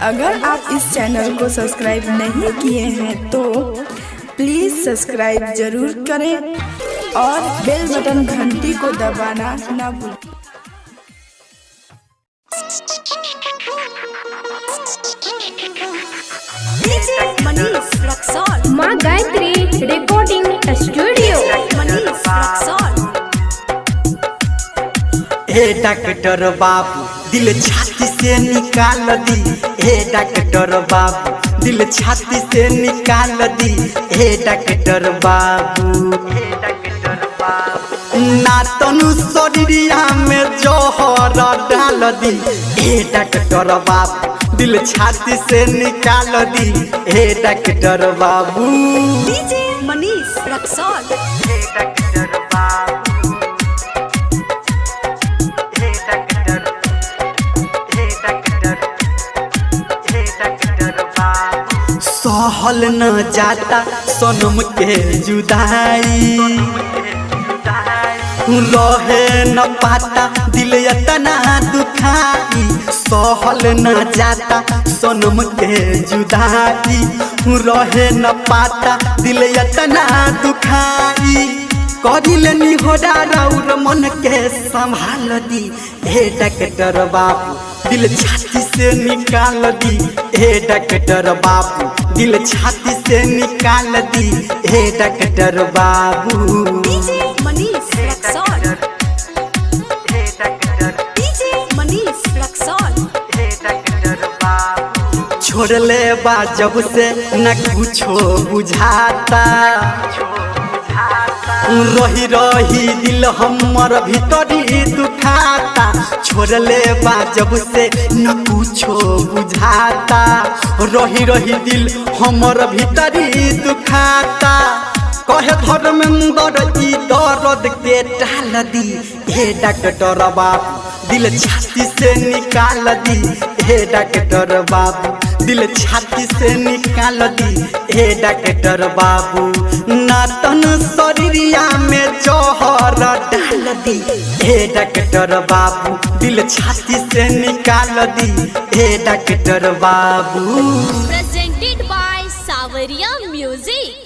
अगर आप इस चैनल को सब्सक्राइब नहीं किए हैं तो प्लीज़ सब्सक्राइब जरूर करें और बेल बटन घंटी को दबाना ना भूलें। माँ गायत्री रिकॉर्डिंग स्टूडियो। हे डॉक्टर बाबू दिल छाती से निकाल दी, हे डॉक्टर बाबू दिल छाती से निकाल दी, हे डॉक्टर बाबू ना तनु शरीरिया में जोहर डाल दी, हे डॉक्टर बाबू दिल छाती से निकाल दी, हे डॉक्टर बाबू। डीजे मनीष रक्सौल। हे डॉक्टर बाबू सहल न जाता सनम के जुदाई, रहे न पाता दिल इतना दुखाई, सहल न जाता सनम के जुदाई, रहे न पाता दिल इतना दुखाई, करिलनी हो राउर मन के संभाल दी, हे डॉक्टर बाबू दिल छाती से निकाल दी, हे डॉक्टर बाबू दिल छाती से निकाल दी, हे डॉक्टर बाबू। डीजे मनीष रक्सौल। हे डॉक्टर डीजे मनीष रक्सौल। हे डॉक्टर बाबू छोड़ ले बा जब से न कुछो बुझाता, रही रही दिल हमर भीतरी दुखाता, छोड़ ले बा जब से न कुछो बुझाता, रही रही दिल हमर भीतरी दुखाता, कहे धर्मेंद्र ई दर्द के टाल दी, हे डॉक्टर बाबू दिल छाती से निकाल दी, हे डॉक्टर बाबू दिल छाती से निकाल दी, हे डॉक्टर बाबू ना तन शरीरिया में जोहर डाल दी, हे डॉक्टर बाबू दिल छाती से निकाल दी, हे डॉक्टर बाबू। प्रेजेंटेड बाय सावरिया म्यूजिक।